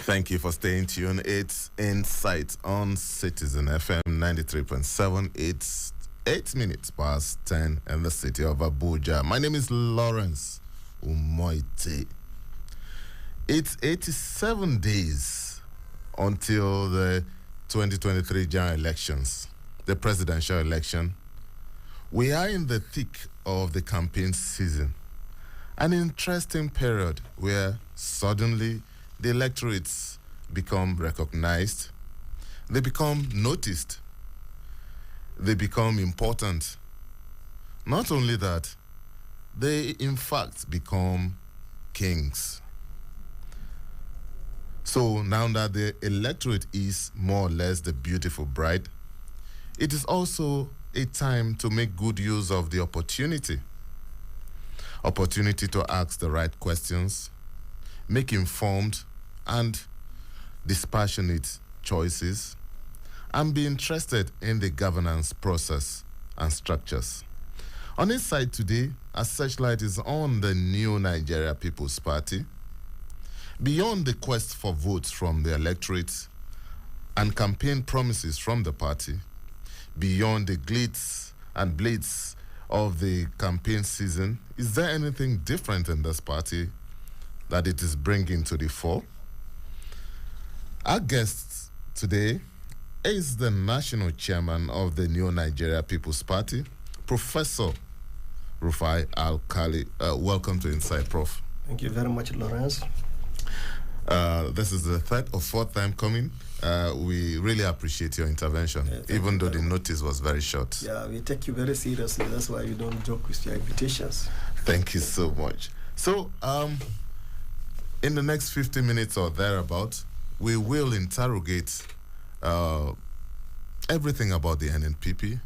Thank you for staying tuned. It's Insight on Citizen FM 93.7. It's 8 minutes past 10 in the city of Abuja. My name is Lawrence UMOETTE. It's 87 days until the 2023 general elections, the presidential election. We are in the thick of the campaign season, an interesting period where suddenly the electorates become recognized, they become noticed, they become important. Not only that, they in fact become kings. So now that the electorate is more or less the beautiful bride, it is also a time to make good use of the opportunity to ask the right questions, make informed and dispassionate choices, and be interested in the governance process and structures. On this side today, a searchlight is on the new Nigeria People's Party. Beyond the quest for votes from the electorate and campaign promises from the party, beyond the glitz and blitz of the campaign season, is there anything different in this party that it is bringing to the fore? Our guest today is the national chairman of the new Nigeria People's Party, Professor Rufai Alkali. Welcome to Inside, Prof. Thank you very much, Lawrence. This is the third or fourth time coming. We really appreciate your intervention, even though the notice was very short. Yeah, we take you very seriously. That's why you don't joke with your invitations. Thank you so much. So, in the next 50 minutes or thereabout, we will interrogate everything about the NNPP,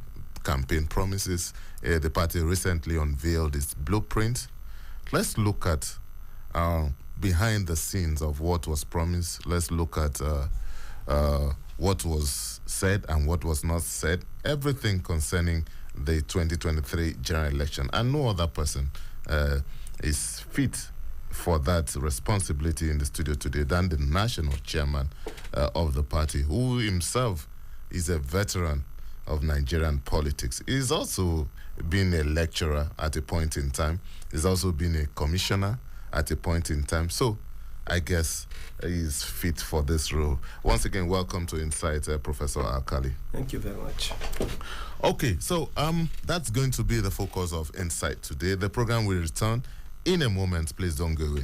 campaign promises. The party recently unveiled its blueprint. Let's look at behind the scenes of what was promised. Let's look at what was said and what was not said. Everything concerning the 2023 general election. And no other person is fit for that responsibility in the studio today than the national chairman of the party, who himself is a veteran of Nigerian politics. He's also been a lecturer at a point in time. He's also been a commissioner at a point in time. So I guess he's fit for this role. Once again, welcome to Insight, Professor Alkali. Thank you very much. Okay, so that's going to be the focus of Insight today. The program will return in a moment. Please don't go away.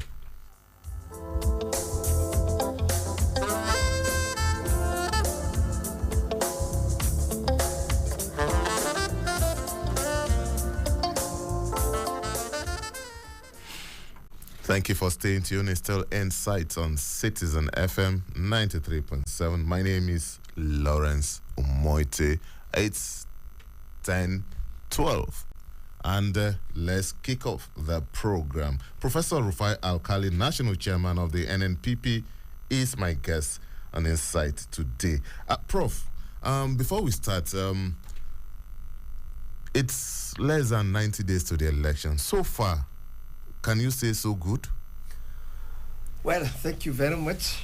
Thank you for staying tuned. It's still Insight on Citizen FM 93.7. My name is Lawrence UMOETTE. It's 10:12. And let's kick off the program. Professor Rufai Alkali, National Chairman of the NNPP, is my guest on Insight today. Prof, before we start, it's less than 90 days to the election. So far, can you say so good? Well, thank you very much.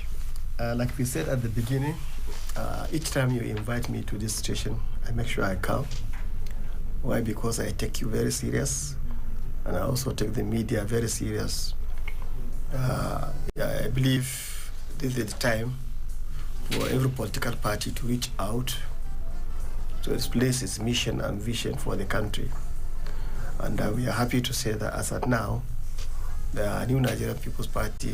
Like we said at the beginning, each time you invite me to this station, I make sure I come. Why? Because I take you very serious, and I also take the media very serious. I believe this is the time for every political party to reach out to explain its mission and vision for the country. And we are happy to say that as at now, the new Nigerian People's Party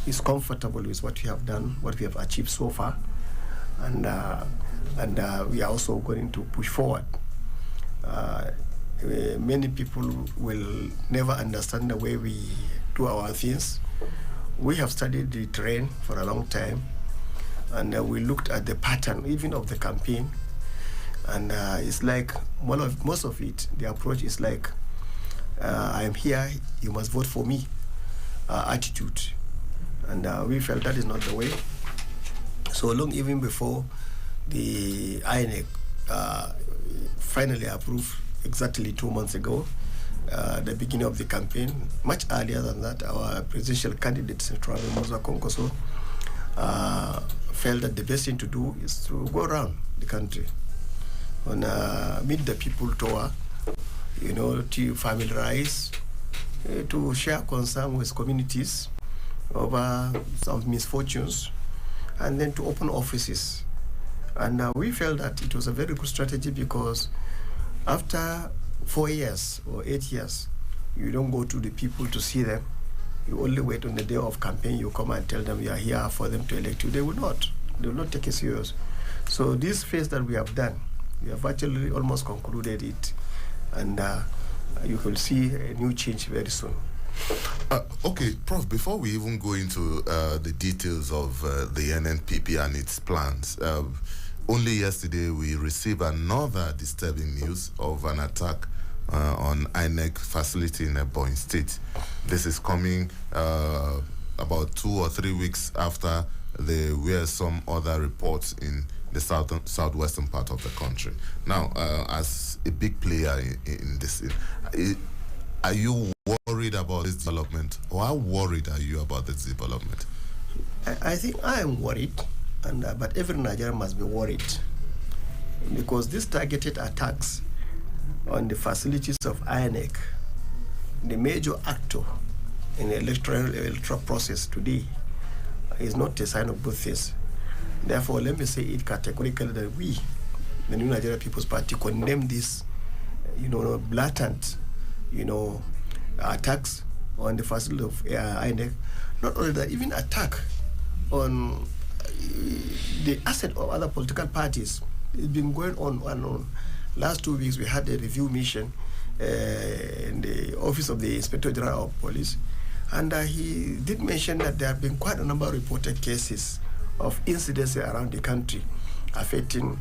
is comfortable with what we have done, what we have achieved so far, and we are also going to push forward. Many people will never understand the way we do our things. We have studied the terrain for a long time, and we looked at the pattern even of the campaign, and it's like most of it, the approach is like, I am here, you must vote for me attitude. And we felt that is not the way. So long, even before the INEC finally approved exactly 2 months ago, the beginning of the campaign, much earlier than that, our presidential candidate, Central Moza Konkoso, felt that the best thing to do is to go around the country on a meet the people tour, to familiarize, to share concern with communities over some misfortunes, and then to open offices. And we felt that it was a very good strategy because after 4 years or 8 years, you don't go to the people to see them. You only wait on the day of campaign, you come and tell them you are here for them to elect you. They will not take it serious. So this phase that we have done, we have actually almost concluded it. And you will see a new change very soon. Okay, Prof, before we even go into the details of the NNPP and its plans, only yesterday we received another disturbing news of an attack on INEC facility in Ebonyi State. This is coming about 2 or 3 weeks after there were some other reports in the southwestern part of the country. Now, as a big player in this, are you worried about this development, or how worried are you about this development? I think I am worried, but every Nigerian must be worried, because these targeted attacks on the facilities of INEC, the major actor in the electoral process today, is not a sign of good things. Therefore, let me say it categorically that we, the New Nigeria People's Party, condemn this, blatant, attacks on the facility of INEC. Not only that, even attack on the asset of other political parties. It's been going on and on. Last 2 weeks, we had a review mission in the office of the Inspector General of Police, and he did mention that there have been quite a number of reported cases of incidents around the country affecting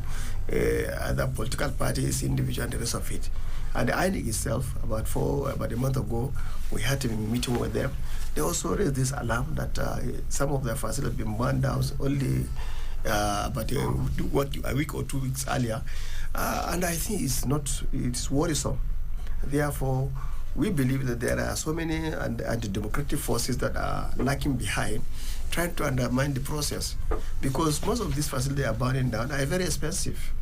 other political parties, individuals, and the rest of it. And the INEC itself, about a month ago, we had a meeting with them. They also raised this alarm that some of their facilities have been burned down only about a week or 2 weeks earlier. And I think it's worrisome. Therefore, we believe that there are so many anti-democratic forces that are lacking behind, trying to undermine the process, because most of these facilities are burning down, are very expensive,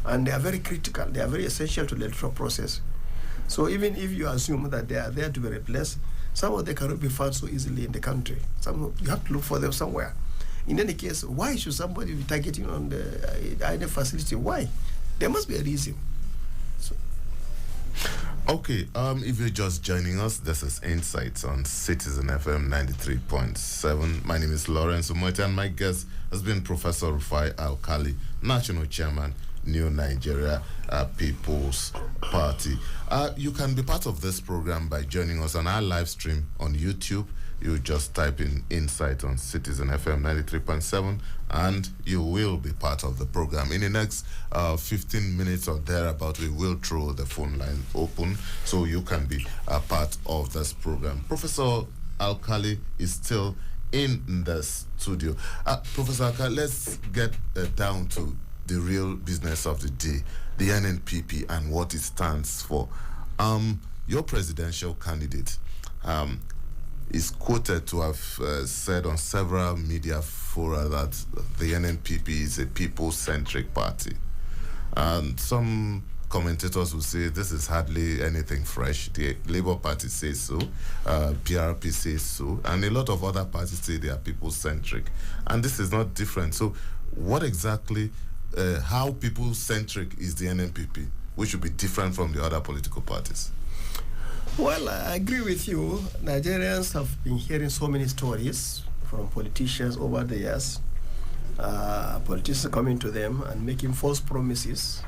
and they are very critical. They are very essential to the electoral process. So even if you assume that they are there to be replaced, some of them cannot be found so easily in the country. You have to look for them somewhere. In any case, why should somebody be targeting on the INEC facility? Why? There must be a reason. Okay, if you're just joining us, this is Insights on Citizen FM 93.7. My name is Lawrence UMOETTE, and my guest has been Professor Rufai Alkali, National Chairman, New Nigeria People's Party. You can be part of this program by joining us on our live stream on YouTube. You just type in Insight on Citizen FM 93.7, and you will be part of the program. In the next 15 minutes or thereabout, we will throw the phone line open so you can be a part of this program. Professor Alkali is still in the studio. Professor Alkali, let's get down to the real business of the day, the NNPP and what it stands for. Your presidential candidate is quoted to have said on several media fora that the NNPP is a people-centric party. And some commentators will say this is hardly anything fresh. The Labour Party says so, PRP says so, and a lot of other parties say they are people-centric. And this is not different. So what exactly, how people-centric is the NNPP, which should be different from the other political parties? Well, I agree with you. Nigerians have been hearing so many stories from politicians over the years. Politicians coming to them and making false promises.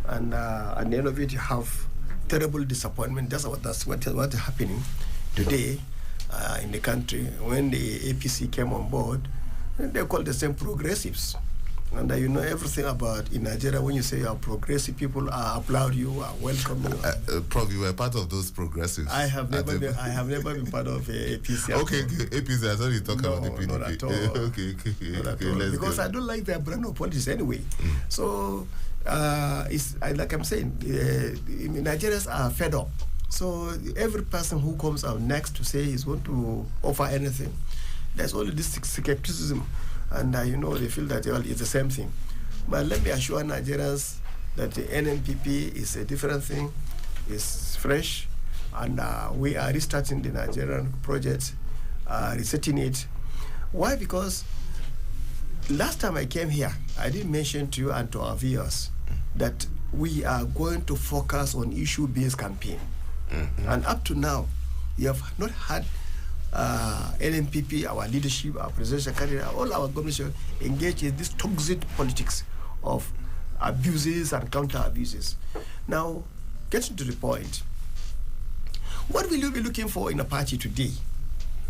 And at the end of it, you have terrible disappointment. That's what is happening today in the country. When the APC came on board, they called the same progressives. And you know everything about in Nigeria. When you say you are progressive, people applaud you, are welcome you. Prof, you were part of those progressives. I have never been part of APC. Okay, APC. I thought you talk about the PDP. Not at all. okay, because go. I don't like their brand of politics anyway. So it's like I'm saying, Nigerians are fed up. So every person who comes out next to say he's going to offer anything, there's only this skepticism. and they feel that it's the same thing. But let me assure Nigerians that the NNPP is a different thing, it's fresh, and we are restarting the Nigerian project, resetting it. Why? Because last time I came here, I did mention to you and to our viewers that we are going to focus on issue-based campaign. And up to now, you have not had NNPP, our leadership, our presidential candidate, all our government engage in this toxic politics of abuses and counter-abuses. Now, getting to the point, what will you be looking for in a party today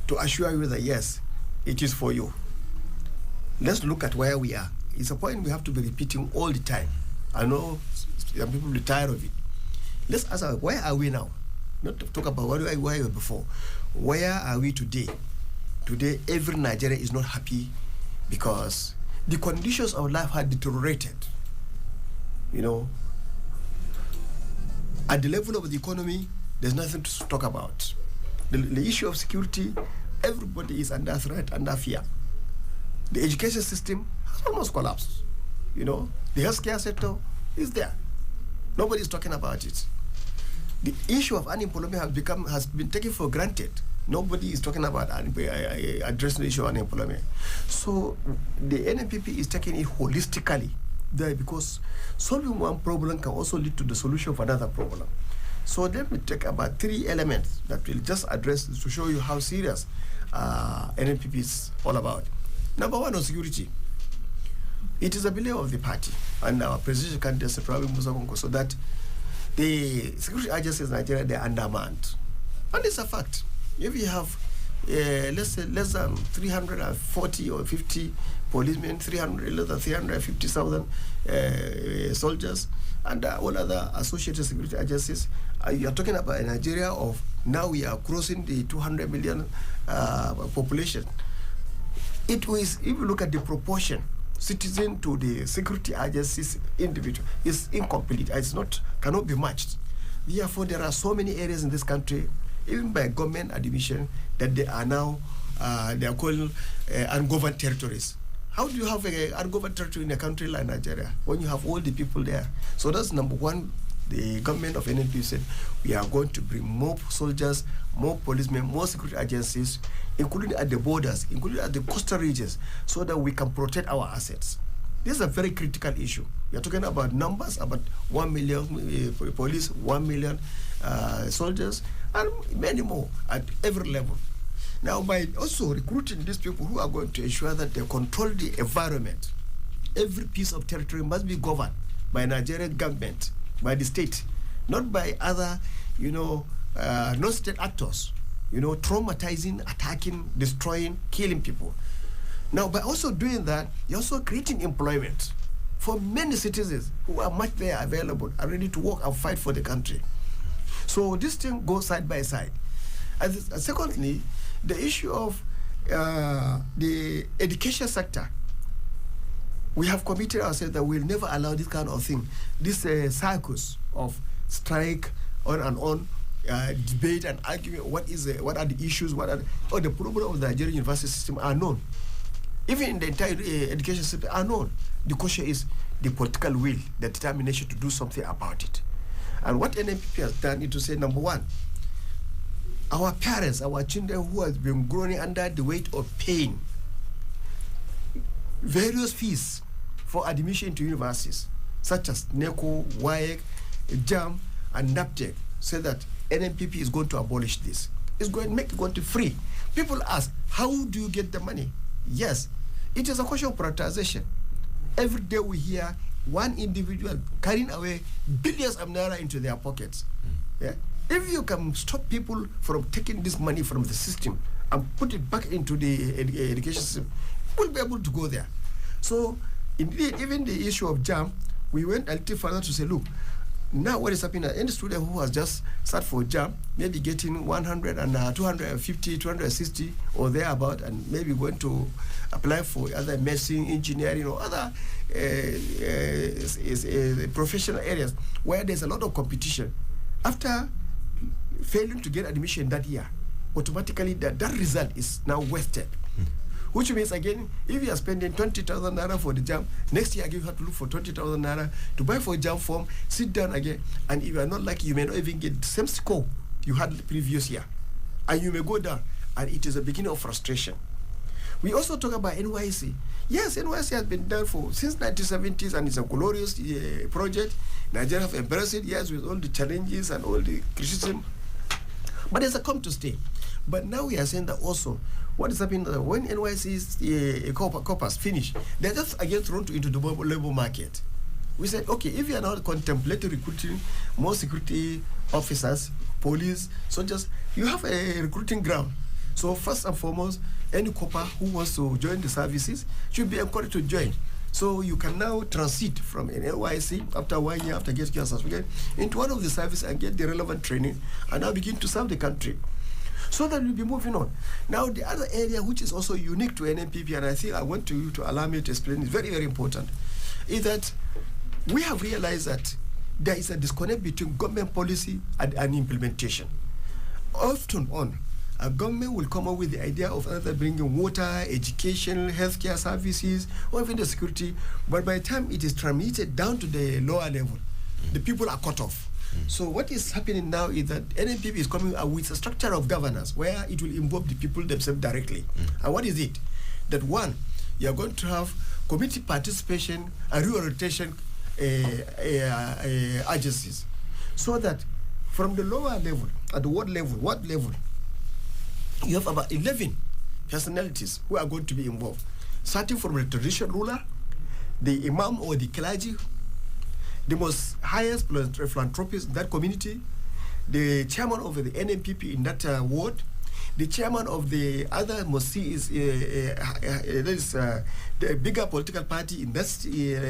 to assure you that, yes, it is for you? Let's look at where we are. It's a point we have to be repeating all the time. I know some people will be tired of it. Let's ask, where are we now? Not to talk about where we were before. Where are we today? Today, every Nigerian is not happy because the conditions of life had deteriorated. At the level of the economy, there's nothing to talk about. The issue of security, everybody is under threat, under fear. The education system has almost collapsed. The healthcare sector is there. Nobody is talking about it. The issue of unemployment has been taken for granted. Nobody is talking about addressing the issue of unemployment. So the NNPP is taking it holistically there, because solving one problem can also lead to the solution of another problem. So let me take about 3 elements that will just address to show you how serious NNPP is all about. Number 1, on security. It is a belief of the party and our presidential candidate, Prof, so that the security agencies in Nigeria, they are undermanned. And it's a fact. If you have, let's say, less than 340 or 50 policemen, less than 350,000 soldiers, and all other associated security agencies, you are talking about a Nigeria of, now we are crossing the 200 million population. It was, if you look at the proportion, citizen to the security agencies individual, is incomplete. It's not, cannot be matched. Therefore, there are so many areas in this country, even by government admission, that they are now, they are called ungoverned territories. How do you have an ungoverned territory in a country like Nigeria when you have all the people there? So that's number 1. The government of NNP said, we are going to bring more soldiers, more policemen, more security agencies, including at the borders, including at the coastal regions, so that we can protect our assets. This is a very critical issue. We are talking about numbers, about 1 million police, 1 million soldiers, and many more at every level. Now, by also recruiting these people who are going to ensure that they control the environment, every piece of territory must be governed by Nigerian government, by the state, not by other, non-state actors, traumatizing, attacking, destroying, killing people. Now, by also doing that, you're also creating employment for many citizens who are much there available, are ready to work and fight for the country. So this thing goes side by side. And secondly, the issue of the education sector. We have committed ourselves that we'll never allow this kind of thing, this circus of strike on and on, debate and argument. What are the issues? The problem of the Nigerian university system are known. Even in the entire education system are known. The question is the political will, the determination to do something about it. And what NNPP has done is to say, number 1, our parents, our children who have been growing under the weight of pain, various fees for admission to universities, such as NECO, WAEC, JAM, and NAPTEC, say that NNPP is going to abolish this. It's going to make it going to free. People ask, how do you get the money? Yes, it is a question of prioritization. Every day we hear one individual carrying away billions of naira into their pockets. Yeah? If you can stop people from taking this money from the system and put it back into the education system, we'll be able to go there. So, indeed, even the issue of JAM, we went a little further to say, look, now what is happening, any student who has just sat for JAM, maybe getting 100 and 250, 260 or thereabout, and maybe going to apply for other medicine, engineering, or other professional areas where there's a lot of competition. After failing to get admission that year, automatically that result is now wasted. which means again, if you are spending 20,000 naira for the jam, next year again you have to look for 20,000 naira to buy for a jam form, sit down again, and if you are not lucky, you may not even get the same score you had the previous year, and you may go down, and it is a beginning of frustration. We also talk about NYC. Yes, NYC has been done since 1970s, and it's a glorious project. Nigeria have embraced it, yes, with all the challenges and all the criticism, but it's a come to stay. But now we are saying that also, what is happening when NYC's corpus finish, they're just again thrown into the labor market. We said, okay, if you are not contemplating recruiting more security officers, police, soldiers, you have a recruiting ground. So first and foremost, any copper who wants to join the services should be encouraged to join. So you can now transit from an NYC after 1 year, after getting your certificate, into one of the services and get the relevant training, and now begin to serve the country. So that we'll be moving on. Now, the other area which is also unique to NNPP, and I think I want you to allow me to explain, is very, very important, is that we have realized that there is a disconnect between government policy and implementation. Often on, a government will come up with the idea of either bringing water, education, healthcare services, or even the security, but by the time it is transmitted down to the lower level, the people are cut off. So what is happening now is that NNPP is coming up with a structure of governance where it will involve the people themselves directly. And what is it? That one, you are going to have committee participation and reorientation agencies, so that from the lower level, at the ward level, you have about 11 personalities who are going to be involved, starting from the traditional ruler, the imam or the clergy, the most highest philanthropist in that community, the chairman of the NNPP in that ward, the chairman of the other mosque is the bigger political party in that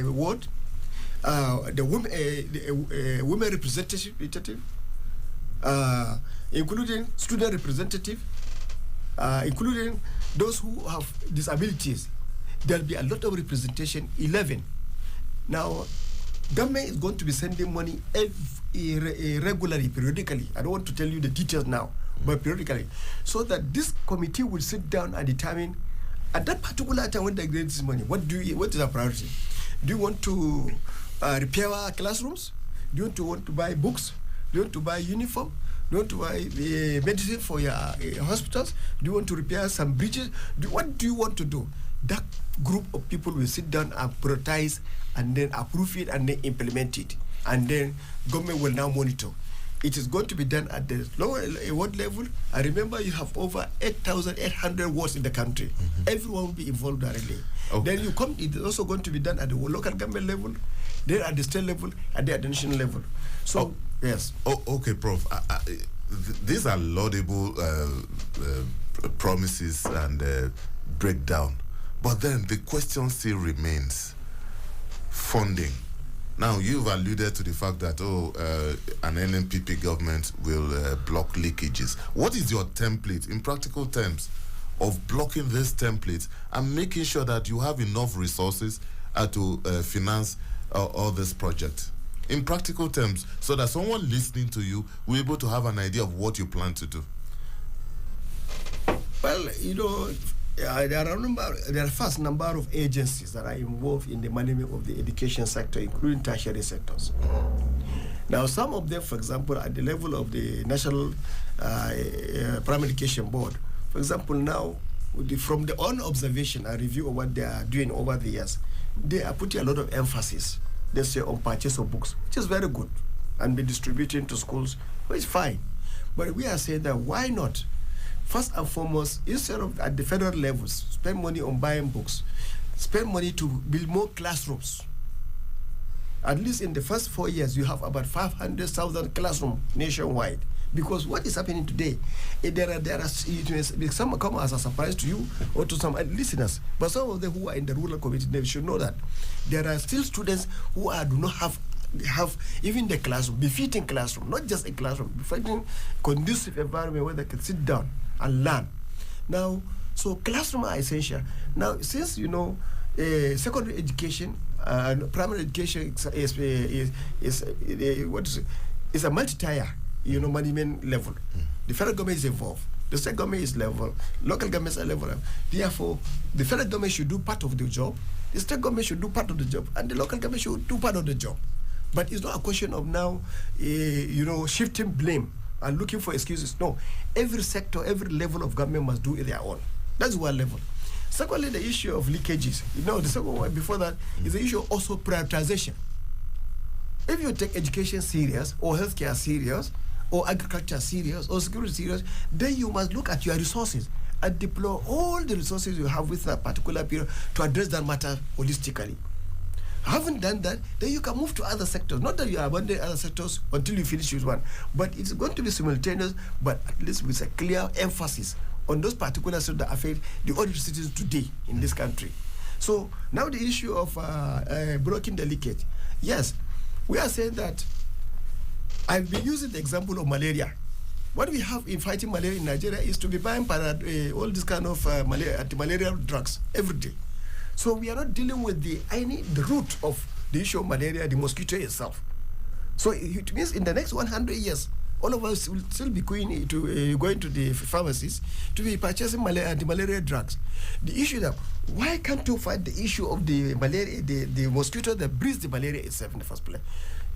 ward, the women representative, including student representative, including those who have disabilities. There will be a lot of representation, 11. Now, government is going to be sending money regularly, periodically. I don't want to tell you the details now, but periodically. So that this committee will sit down and determine, at that particular time when they get this money, what is our priority? Do you want to repair our classrooms? Do you want to buy books? Do you want to buy uniform? Do you want to buy medicine for your hospitals? Do you want to repair some bridges? What do you want to do? That group of people will sit down and prioritize and then approve it and then implement it. And then government will now monitor. It is going to be done at the lower ward level. I remember you have over 8,800 wards in the country. Everyone will be involved directly. Okay. Then it is also going to be done at the local government level, then at the state level, and then at the national level. So, yes. Okay, Prof. These are laudable promises and breakdown. But then the question still remains, funding. Now, you've alluded to the fact that, an NNPP government will block leakages. What is your template, in practical terms, of blocking this template and making sure that you have enough resources to finance all this project? In practical terms, so that someone listening to you will be able to have an idea of what you plan to do. Well, there are a vast number of agencies that are involved in the management of the education sector, including tertiary sectors. Now, some of them, for example, at the level of the National Primary Education Board, for example, now, from the own observation and review of what they are doing over the years, they are putting a lot of emphasis, they say, on purchase of books, which is very good, and be distributing to schools, which is fine. But we are saying that why not? First and foremost, instead of at the federal levels, spend money on buying books, spend money to build more classrooms. At least in the first 4 years, you have about 500,000 classrooms nationwide. Because what is happening today, some come as a surprise to you or to some listeners, but some of them who are in the rural community, they should know that there are still students who do not have even the classroom, befitting classroom, not just a classroom, befitting conducive environment where they can sit down and learn. Now, so classrooms are essential. Now, since secondary education and primary education is a multi-tier, management level. The federal government is involved. The state government is level. Local governments are level. Therefore, the federal government should do part of the job. The state government should do part of the job, and the local government should do part of the job. But it's not a question of now, shifting blame and looking for excuses. No, every sector, every level of government must do their own. That's one level. Secondly, the issue of leakages. The second one before that is the issue of also prioritization. If you take education serious, or healthcare serious, or agriculture serious, or security serious, then you must look at your resources and deploy all the resources you have within a particular period to address that matter holistically. Having done that, then you can move to other sectors. Not that you abandon other sectors until you finish with one, but it's going to be simultaneous, but at least with a clear emphasis on those particular sectors that affect the ordinary citizens today in this country. So now the issue of blocking the leakage. Yes, we are saying that I've been using the example of malaria. What we have in fighting malaria in Nigeria is to be buying all this kind of anti-malarial drugs every day. So we are not dealing with the root of the issue of malaria, the mosquito itself. So it means in the next 100 years, all of us will still be going to the pharmacies to be purchasing anti-malaria drugs. The issue that why can't you fight the issue of the malaria, the mosquito that breeds the malaria itself in the first place?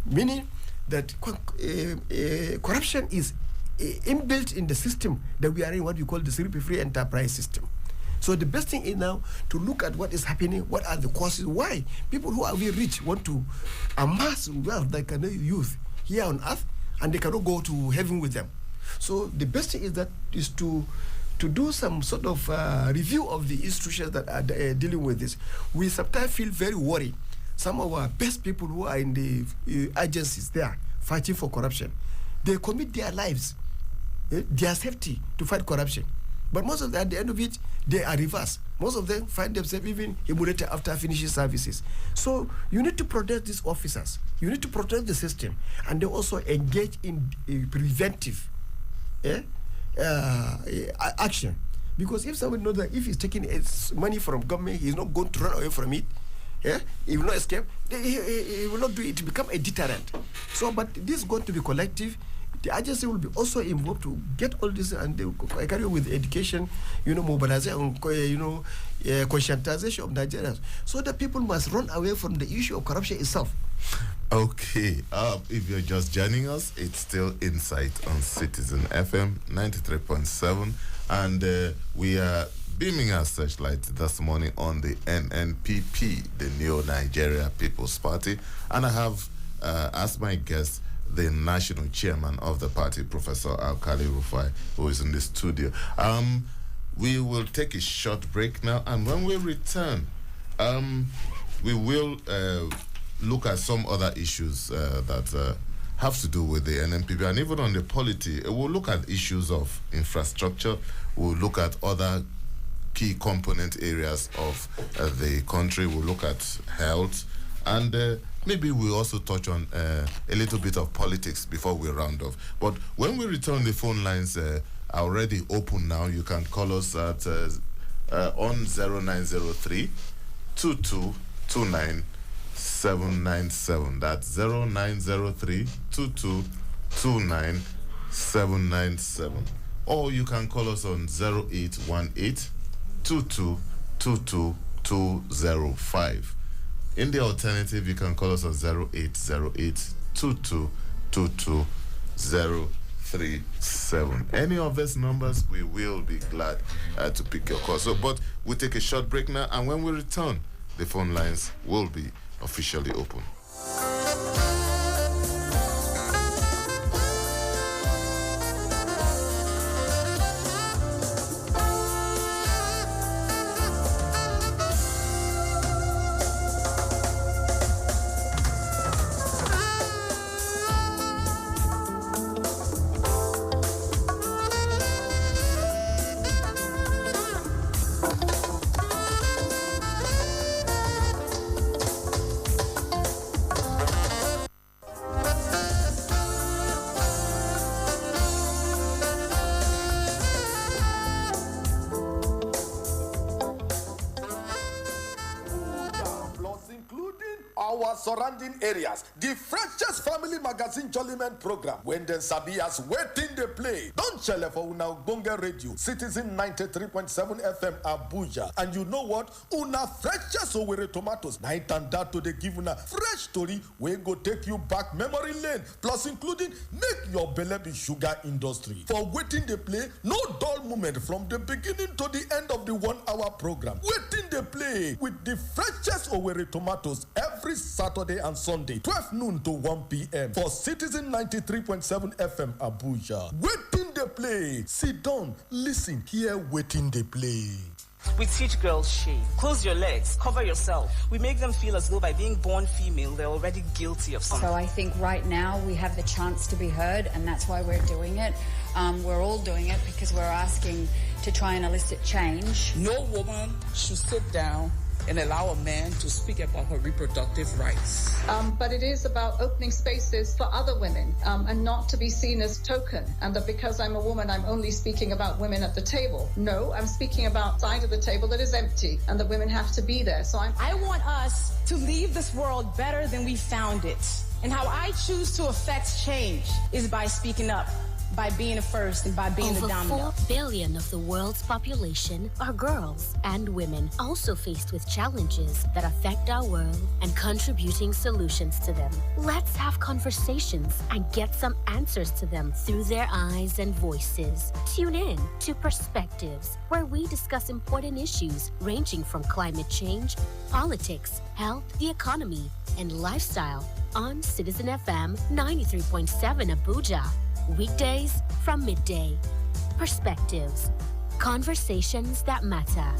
Meaning that corruption is inbuilt in the system that we are in, what we call the free enterprise system. So the best thing is now to look at what is happening, what are the causes, why people who are very rich want to amass wealth like youth here on earth, and they cannot go to heaven with them. So the best thing is to do some sort of review of the institutions that are dealing with this. We sometimes feel very worried. Some of our best people who are in the agencies there fighting for corruption, they commit their lives, their safety to fight corruption. But most of them, at the end of it, they are reversed. Most of them find themselves even immolated after finishing services. So you need to protect these officers. You need to protect the system. And they also engage in preventive action. Because if someone knows that if he's taking money from government, he's not going to run away from it. He will not escape. He will not do it to become a deterrent. So, but this is going to be collective. The agency will be also involved to get all this, and they will carry on with education, mobilization, conscientization of Nigerians. So that people must run away from the issue of corruption itself. Okay, if you're just joining us, it's still Insight on Citizen FM 93.7, and we are beaming our searchlight this morning on the NNPP, the New Nigeria People's Party, and I have as my guest the national chairman of the party, Professor Alkali Rufai, who is in the studio. We will take a short break now, and when we return, we will look at some other issues that have to do with the NNPP, and even on the polity. We'll look at issues of infrastructure. We'll look at other key component areas of the country. We'll look at health, and maybe we'll also touch on a little bit of politics before we round off. But when we return, the phone lines are already open now. You can call us at on 0903 2229 797. That's 0903 2229 797. Or you can call us on 0818 2222 205. In the alternative, you can call us on 0808 2222 037. Any of these numbers, we will be glad to pick your call. So, but we'll take a short break now, and when we return, the phone lines will be officially open. our surrounding areas. The freshest family magazine Jollyment program. When the Sabias waiting they play. Don't chale for una Bonga Radio, Citizen 93.7 FM Abuja. And you know what? Una freshest Owerri tomatoes. Night and that to the give una fresh story. We go take you back memory lane. Plus including make your belly be sugar industry. For waiting they play, no dull moment from the beginning to the end of the 1 hour program. Waiting they play with the freshest Owerri tomatoes every Saturday and Sunday, 12 noon to 1 p.m. for Citizen 93.7 FM Abuja. Waiting they play. Sit down, listen, hear waiting they play. We teach girls shave. Close your legs, cover yourself. We make them feel as though by being born female, they're already guilty of something. So I think right now we have the chance to be heard, and that's why we're doing it. We're all doing it because we're asking to try and elicit change. No woman should sit down and allow a man to speak about her reproductive rights. But it is about opening spaces for other women and not to be seen as token, and that because I'm a woman, I'm only speaking about women at the table. No, I'm speaking about side of the table that is empty and that women have to be there. So I want us to leave this world better than we found it. And how I choose to affect change is by speaking up, by being the first and by being the dominant. Over 4 billion of the world's population are girls and women, also faced with challenges that affect our world and contributing solutions to them. Let's have conversations and get some answers to them through their eyes and voices. Tune in to Perspectives, where we discuss important issues ranging from climate change, politics, health, the economy, and lifestyle on Citizen FM 93.7 Abuja. Weekdays from midday. Perspectives. Conversations that matter.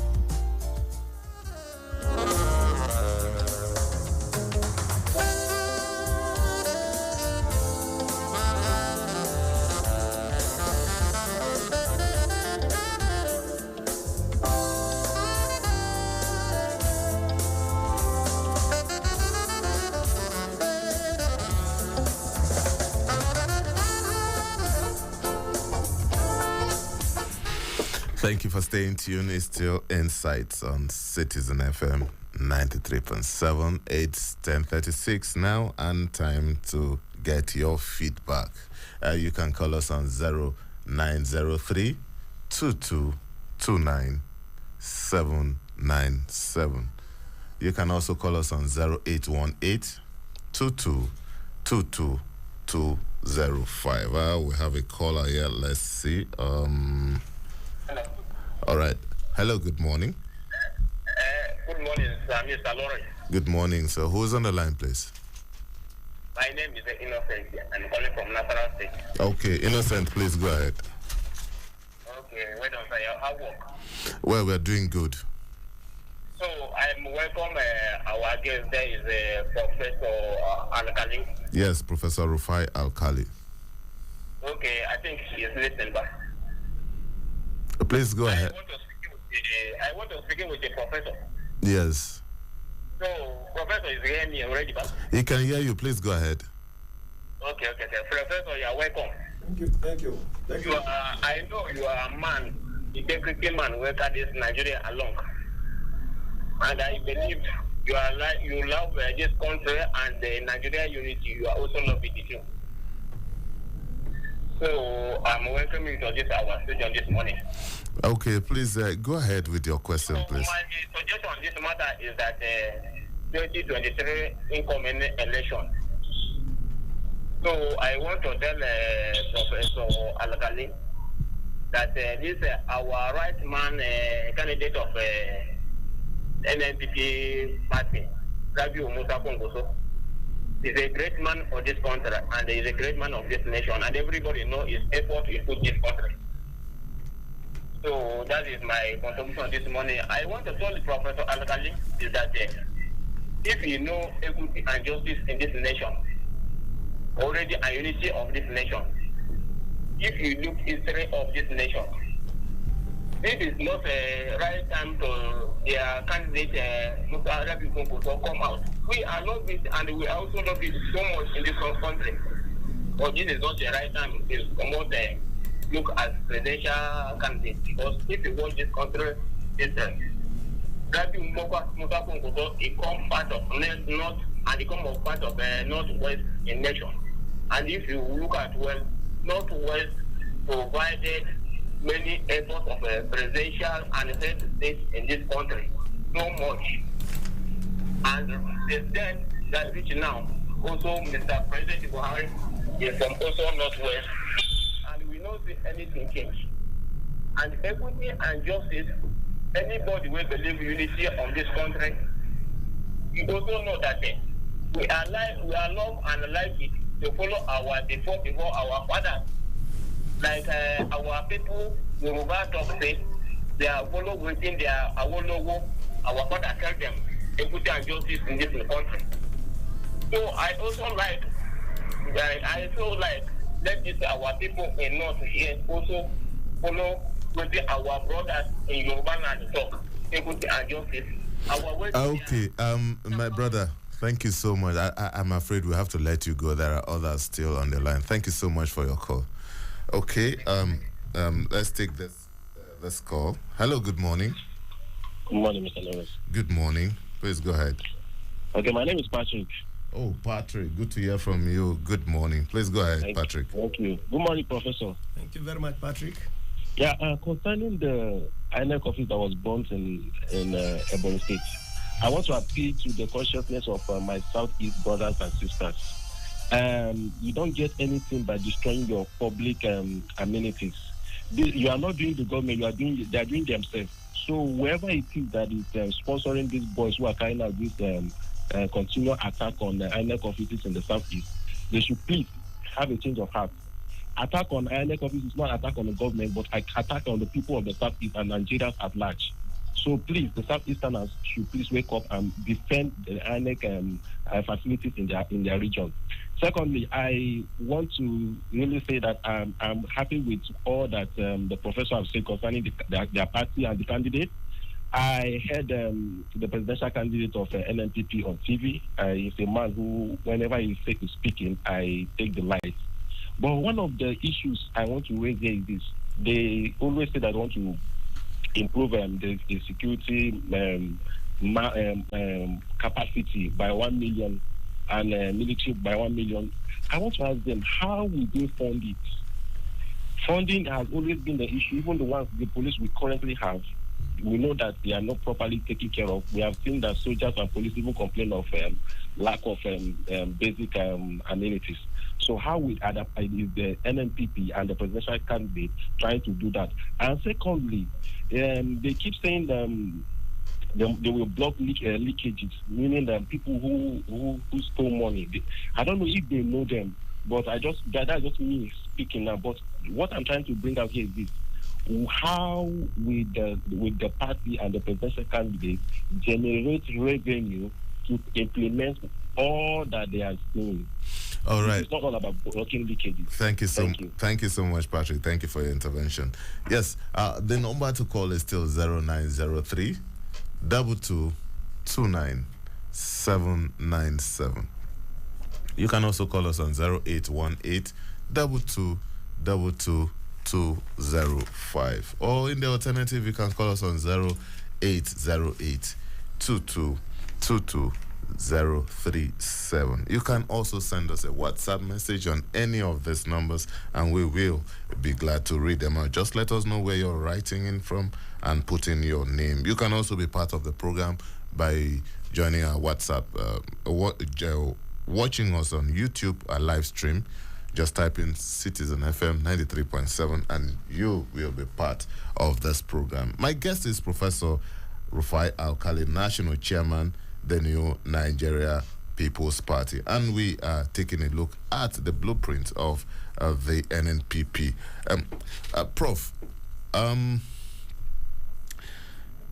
Thank you for staying tuned. It's still Insights on Citizen FM 93.7. It's 10:36 now, and time to get your feedback. You can call us on 0903 2229 797. You can also call us on 0818 2222 205. We have a caller here. Let's see. All right. Hello, good morning. Good morning, sir, Mr. Lawrence. Good morning, sir. Who's on the line, please? My name is Innocent. I'm calling from National State. Okay, Innocent, please go ahead. Okay, well done, sir. How work? Well, we're doing good. So, I'm welcome our guest. There is Professor Alkali. Yes, Professor Rufai Alkali. Okay, I think she is listening back. Please go ahead. I want to speak with the professor. Yes. So, Professor is hearing me already, but he can hear you. Please go ahead. Okay, sir. Professor, you are welcome. Thank you. I know you are a man, integrity man, who carry this Nigeria along, and I believe you love this country and the Nigeria unity. You are also love it too. So I'm welcoming you to this our station this morning. Okay, please go ahead with your question, please. My suggestion on this matter is that 2023 incoming election. So I want to tell Professor Alkali that this our right man candidate of NNPP party, Rabiu Musa Kongoso, is a great man for this country and is a great man of this nation, and everybody knows his effort to put this country. So that is my contribution this morning. I want to tell Professor Alkali is that if you know equity and justice in this nation, already a unity of this nation, if you look history of this nation, this is not a right time to their candidate Mr. Rabiu Kongoso come out. We are not this, and we also love it so much in this country. But this is not the right time to come out look as presidential candidate, because if you watch this country, it's Rabiu Musa Kongoso, he comes part of North and become a part of Northwest in nation. And if you look at well, Northwest provided many efforts of presidential and state in this country, so much. And since then, that which now, also Mr. President Buhari is from also Northwest, and we don't see anything change. And equity and justice, anybody will believe unity on this country, you also know that we are love and like it to follow our default before our fathers. Like our people, Yoruba talk say, they are follow within our logo, our father tell them, equity and justice in this country. So I also like, let this our people in North here also follow within our brothers in Yoruba land talk, equity and justice. Okay, my brother, thank you so much. I'm afraid we have to let you go. There are others still on the line. Thank you so much for your call. Okay, let's take this call. Hello, good morning. Good morning, Mr. Lewis. Good morning. Please go ahead. Okay, my name is Patrick. Oh, Patrick, good to hear from you. Good morning. Please go ahead, Patrick. Thank you. Good morning, Professor. Thank you very much, Patrick. Yeah, concerning the INEC office that was burnt in Ebonyi State, I want to appeal to the consciousness of my Southeast brothers and sisters. You don't get anything by destroying your public amenities. You are not doing the government, they are doing themselves. So whoever it is that is sponsoring these boys who are carrying out this continual attack on the INEC offices in the Southeast, they should please have a change of heart. Attack on INEC office is not attack on the government, but attack on the people of the Southeast and Nigerians at large. So please, the Southeasterners should please wake up and defend the INEC facilities in their region. Secondly, I want to really say that I'm happy with all that the professor has said concerning their party and the candidate. I heard the presidential candidate of NNPP on TV. He's a man who, whenever he's speaking, I take the light. But one of the issues I want to raise here is this. They always say that they want to improve the security capacity by 1 million and military by 1 million. I want to ask them, how will they fund it? Funding has always been the issue. Even the ones the police we currently have, we know that they are not properly taken care of. We have seen that soldiers and police even complain of lack of basic amenities. So how will is the NNPP and the presidential candidate trying to do that? And secondly, they keep saying they will block leakages, meaning that people who stole money. I don't know if they know them, but that's just me speaking now. But what I'm trying to bring out here is this. How will the party and the presidential candidate generate revenue to implement all that they are doing? All right. It's not all about blocking leakages. Thank you so much, Patrick. Thank you for your intervention. Yes, the number to call is still 0903 2229 797. You can also call us on 0818 222 or in the alternative, you can call us on 0808 2222 037. You can also send us a WhatsApp message on any of these numbers and we will be glad to read them out. Just let us know where you're writing in from and put in your name. You can also be part of the program by joining our WhatsApp, watching us on YouTube, our live stream. Just type in Citizen FM 93.7 and you will be part of this program. My guest is Professor Rufai Alkali, National Chairman, the New Nigeria People's Party, and we are taking a look at the blueprint of the NNPP. Prof,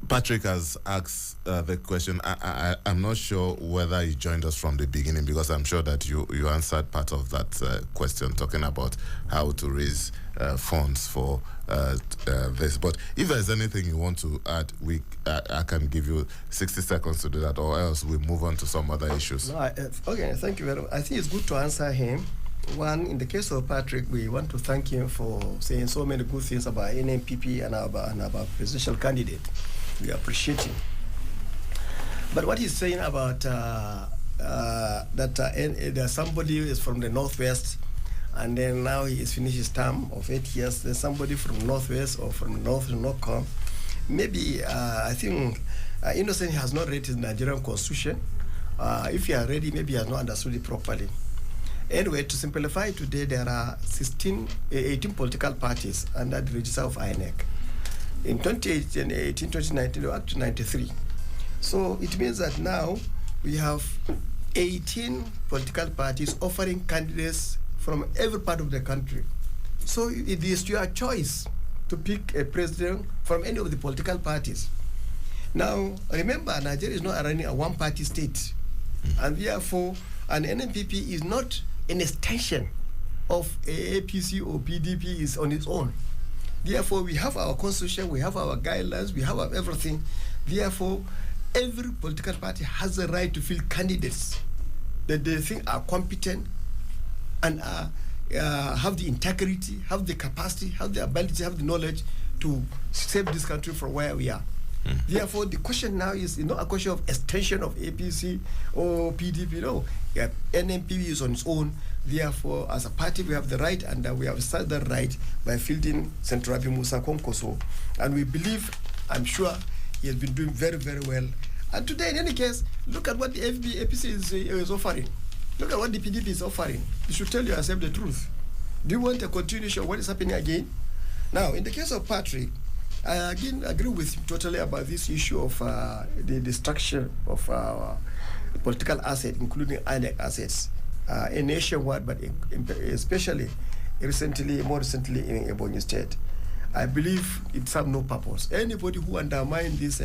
Patrick has asked the question. I'm not sure whether he joined us from the beginning, because I'm sure that you answered part of that question, talking about how to raise funds for this. But if there's anything you want to add, I can give you 60 seconds to do that, or else we move on to some other issues. No, okay, thank you very much. I think it's good to answer him. One, in the case of Patrick, we want to thank him for saying so many good things about NNPP and about presidential candidate. We appreciate him. But what he's saying about that somebody is from the Northwest, and then now he has finished his term of 8 years. There's somebody from Northwest or from North will not come. Maybe, I think, Innocent has not read his Nigerian constitution. If he has read it, maybe he has not understood it properly. Anyway, to simplify, today there are 18 political parties under the register of INEC. In 2018, 2019, they were up to 93. So it means that now we have 18 political parties offering candidates from every part of the country. So it is your choice to pick a president from any of the political parties. Now, remember, Nigeria is not running a one-party state. And therefore, an NNPP is not an extension of APC or PDP is on its own. Therefore, we have our constitution, we have our guidelines, we have our everything. Therefore, every political party has the right to field candidates that they think are competent and have the integrity, have the capacity, have the ability, have the knowledge to save this country from where we are. Therefore, the question now is not a question of extension of APC or PDP. No, NNPP is on its own. Therefore, as a party, we have the right, and we have started that right by fielding Senator Rabi Musa Konkoso. And we believe, I'm sure, he has been doing very, very well. And today, in any case, look at what the APC is offering. Look at what the PDP is offering. You should tell yourself the truth. Do you want a continuation of what is happening again? Now, in the case of Patrick, I again agree with him totally about this issue of the destruction of political assets, including INEC assets, nationwide, but especially more recently in Ebonyi State. I believe it serves no purpose. Anybody who undermines this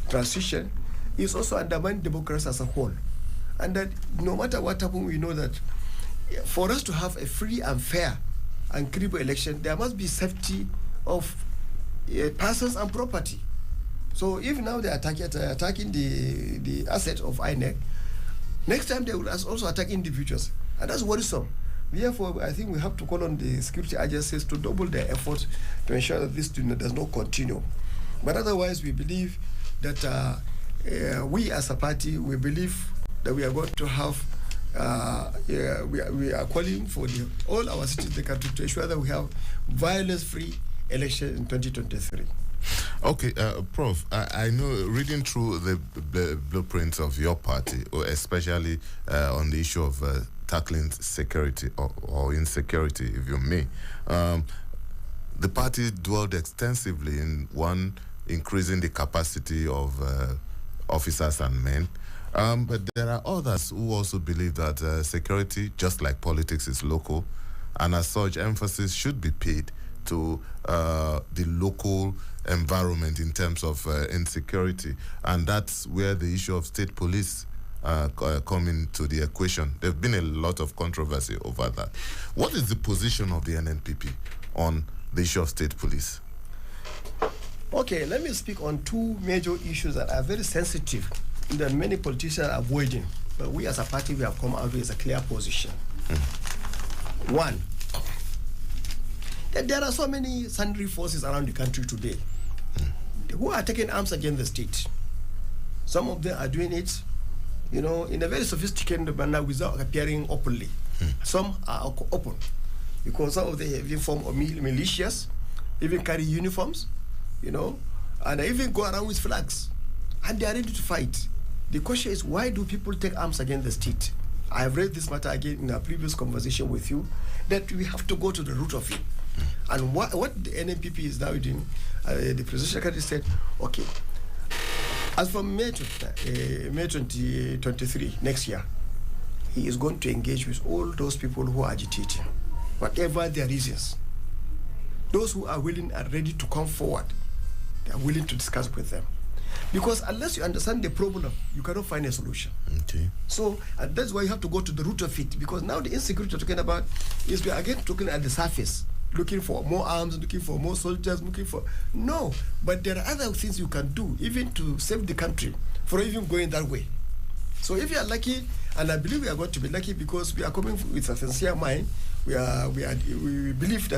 transition is also undermining democracy as a whole. And that no matter what happens, we know that for us to have a free and fair and credible election, there must be safety of persons and property. So if now they are attacking the asset of INEC, next time they will also attack individuals, and that's worrisome. Therefore, I think we have to call on the security agencies to double their efforts to ensure that this does not continue. But otherwise, we believe that we as a party, we believe that we are going to have, we are calling for all our citizens in the country to ensure that we have violence-free election in 2023. Okay, Prof, I know reading through the blueprints of your party, or especially on the issue of tackling security or insecurity, if you may, the party dwelled extensively in increasing the capacity of officers and men. But there are others who also believe that security, just like politics, is local, and as such, emphasis should be paid to the local environment in terms of insecurity, and that's where the issue of state police come into the equation. There's been a lot of controversy over that. What is the position of the NNPP on the issue of state police? Okay, let me speak on two major issues that are very sensitive that many politicians are avoiding, but we as a party, we have come out with a clear position. One, that there are so many sundry forces around the country today who are taking arms against the state. Some of them are doing it, in a very sophisticated manner without appearing openly. Some are open, because some of them have even formed militias, even carry uniforms, and they even go around with flags, and they are ready to fight. The question is, why do people take arms against the state? I have raised this matter again in our previous conversation with you, that we have to go to the root of it. And what the NNPP is now doing, the presidential candidate said, okay, as from May 2023, next year, he is going to engage with all those people who are agitating, whatever their reasons. Those who are willing and ready to come forward, they are willing to discuss with them. Because unless you understand the problem, you cannot find a solution. Okay. So that's why you have to go to the root of it. Because now the insecurity we're talking about is we are again talking at the surface, looking for more arms, looking for more soldiers, no. But there are other things you can do, even to save the country, for even going that way. So if you are lucky, and I believe we are going to be lucky because we are coming with a sincere mind, we believe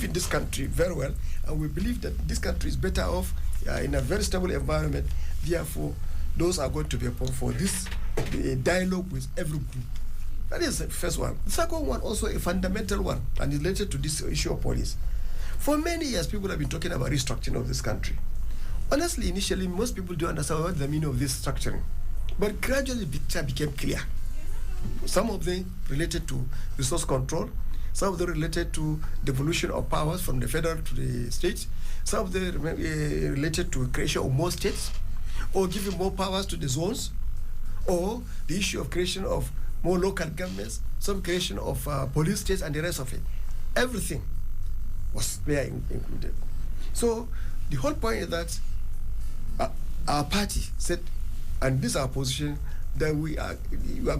in this country very well, and we believe that this country is better off in a very stable environment. Therefore, those are going to be open for this dialogue with every group. That is the first one. The second one, also a fundamental one, and is related to this issue of police. For many years, people have been talking about restructuring of this country. Honestly, initially, most people don't understand what the meaning of this structuring. But gradually, the picture became clear. Some of them related to resource control, some of them related to devolution of powers from the federal to the states, some of them related to creation of more states, or giving more powers to the zones, or the issue of creation of more local governments, some creation of police states and the rest of it. Everything was there included. So the whole point is that our party said, and this is our position, that we are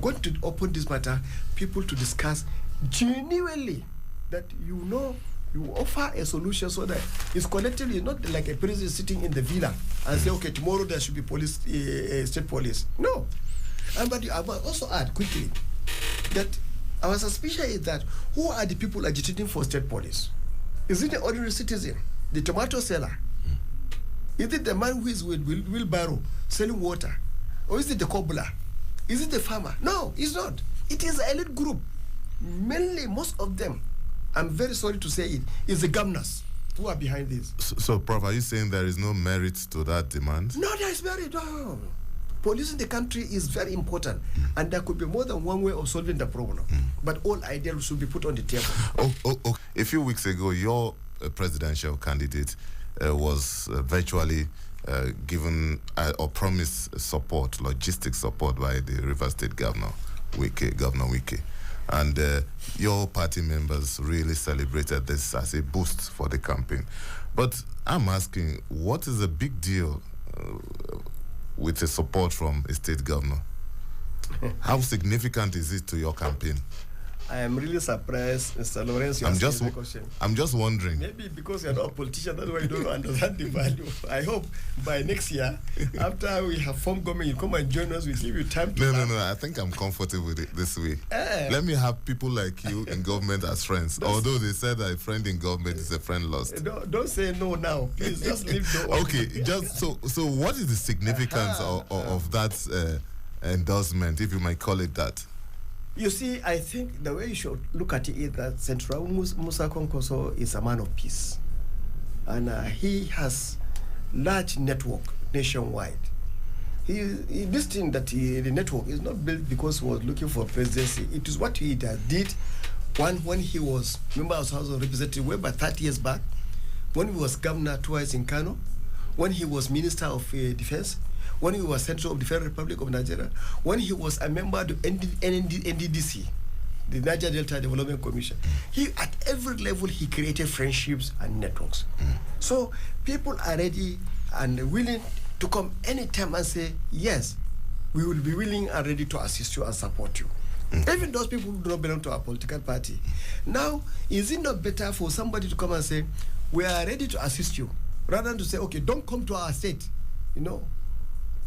going to open this matter, people to discuss genuinely, that you offer a solution so that it's collectively, not like a president sitting in the villa and say, okay, tomorrow there should be police, state police. No. But I must also add quickly that our suspicion is that who are the people agitating for state police? Is it the ordinary citizen, the tomato seller? Is it the man who is with wheelbarrow selling water? Or is it the cobbler? Is it the farmer? No, it's not. It is an elite group. Mainly, most of them, I'm very sorry to say it, is the governors who are behind this. So, Prof, are you saying there is no merit to that demand? No, there is merit. No. Police in the country is very important, and there could be more than one way of solving the problem. But all ideas should be put on the table. A few weeks ago, your presidential candidate was virtually given or promised support, logistic support by the River State Governor Wike. And your party members really celebrated this as a boost for the campaign. But I'm asking, what is the big deal with the support from a state governor? How significant is it to your campaign? I am really surprised, Mr. Lawrence. I'm just wondering. Maybe because you're not a politician, that's why you don't understand the value. I hope by next year, after we have formed government, you come and join us. We give you time to. No. I think I'm comfortable with it this way. Let me have people like you in government as friends. Although they said that a friend in government is a friend lost. Don't say no now. Please just leave the. Okay, just so what is the significance of that endorsement, if you might call it that? You see, I think the way you should look at it is that Central Musa Konkoso is a man of peace. And he has large network nationwide. This thing that the network is not built because he was looking for presidency. It is what he did when he was member of House of Representatives way back 30 years back, when he was governor twice in Kano, when he was Minister of Defense, when he was Senator of the Federal Republic of Nigeria, when he was a member of the NDDC, the Niger Delta Development Commission. At every level, he created friendships and networks. So people are ready and willing to come anytime and say, yes, we will be willing and ready to assist you and support you. Even those people who do not belong to our political party. Now, is it not better for somebody to come and say, we are ready to assist you, rather than to say, okay, don't come to our state,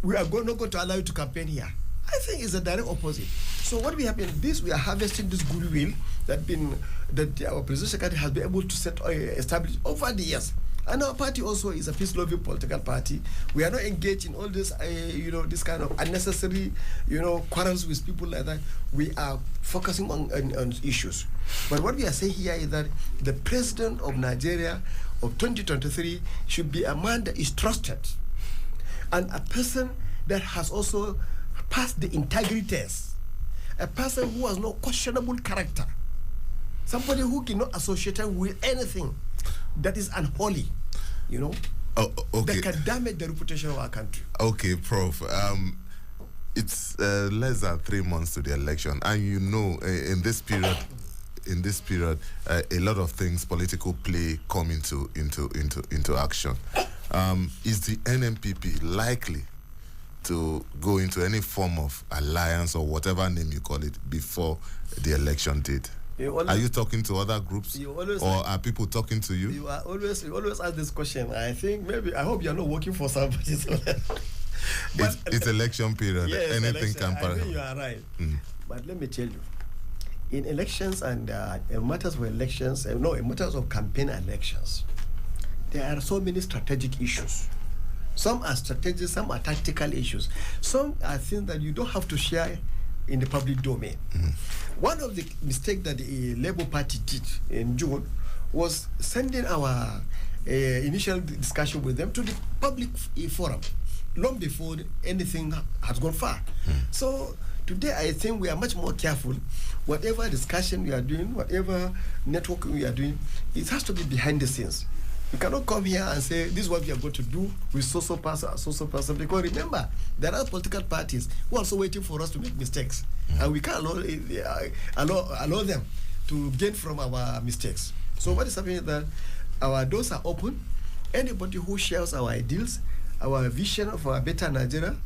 we are not going to allow you to campaign here. I think it's the direct opposite. So what we have been we are harvesting this goodwill that our presidential secretary has been able to establish over the years. And our party also is a peace-loving political party. We are not engaged in all this, this kind of unnecessary, quarrels with people like that. We are focusing on issues. But what we are saying here is that the president of Nigeria of 2023 should be a man that is trusted, and a person that has also passed the integrity test, a person who has no questionable character, somebody who cannot associate with anything that is unholy, that can damage the reputation of our country. Okay, Prof. It's less than 3 months to the election, and in this period, a lot of things, political play, come into action. Is the NNPP likely to go into any form of alliance or whatever name you call it before the election date? Are you talking to other groups, or are people talking to you? You always ask this question. I hope you're not working for somebody. It's election period. Yes, anything can happen. I think you are right. But let me tell you, in elections and in matters of elections, in matters of campaign elections, there are so many strategic issues. Some are strategic, some are tactical issues. Some are things that you don't have to share in the public domain. One of the mistakes that the Labour Party did in June was sending our initial discussion with them to the public forum long before anything has gone far. So today I think we are much more careful. Whatever discussion we are doing, whatever networking we are doing, it has to be behind the scenes. You cannot come here and say, this is what we are going to do with so-so person, because remember, there are political parties who are also waiting for us to make mistakes. And we can't allow them to gain from our mistakes. So what is happening is that our doors are open. Anybody who shares our ideals, our vision of a better Nigeria,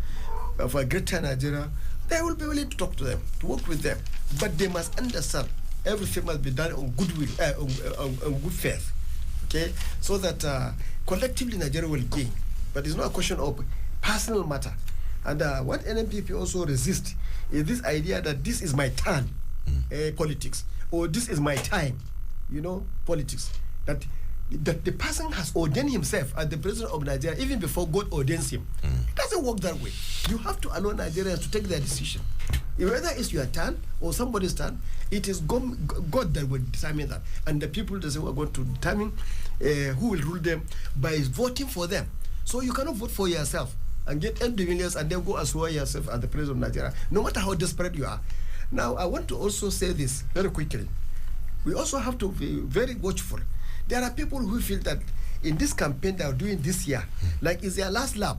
of a greater Nigeria, they will be willing to talk to them, to work with them. But they must understand everything must be done on goodwill, on good faith. Okay, so that collectively Nigeria will gain. But it's not a question of personal matter. And what NNPP also resist is this idea that this is my turn, politics, or this is my time, politics. That the person has ordained himself as the president of Nigeria even before God ordains him. It doesn't work that way. You have to allow Nigerians to take their decision. Whether it's your turn or somebody's turn, it is God that will determine that. And the people that are going to determine who will rule them by voting for them. So you cannot vote for yourself and get empty millions and then go and swear yourself as the president of Nigeria, no matter how desperate you are. Now, I want to also say this very quickly. We also have to be very watchful. There are people who feel that in this campaign they are doing this year, like it's their last lap,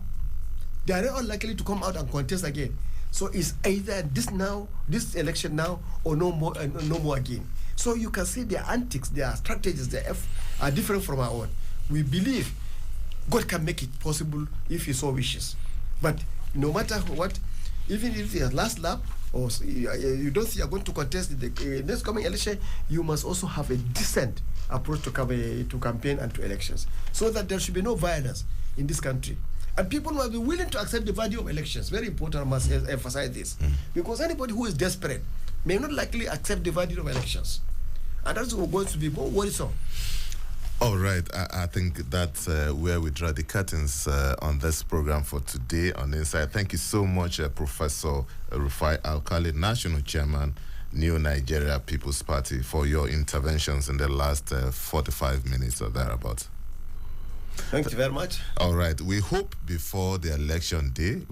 they are not likely to come out and contest again. So it's either this election now, or no more again. So you can see their antics, their strategies, are different from our own. We believe God can make it possible if He so wishes. But no matter what, even if it's last lap, or you don't think you're going to contest in the next coming election, you must also have a decent approach to campaign and to elections, so that there should be no violence in this country. And people must be willing to accept the value of elections. Very important, I must emphasize this. Because anybody who is desperate may not likely accept the value of elections. And that's going to be more worrisome. All right, I think that's where we draw the curtains on this program for today on Inside. Thank you so much, Professor Rufai Alkali, National Chairman, New Nigeria People's Party, for your interventions in the last 45 minutes or thereabouts. Thank you very much. All right, we hope before the election day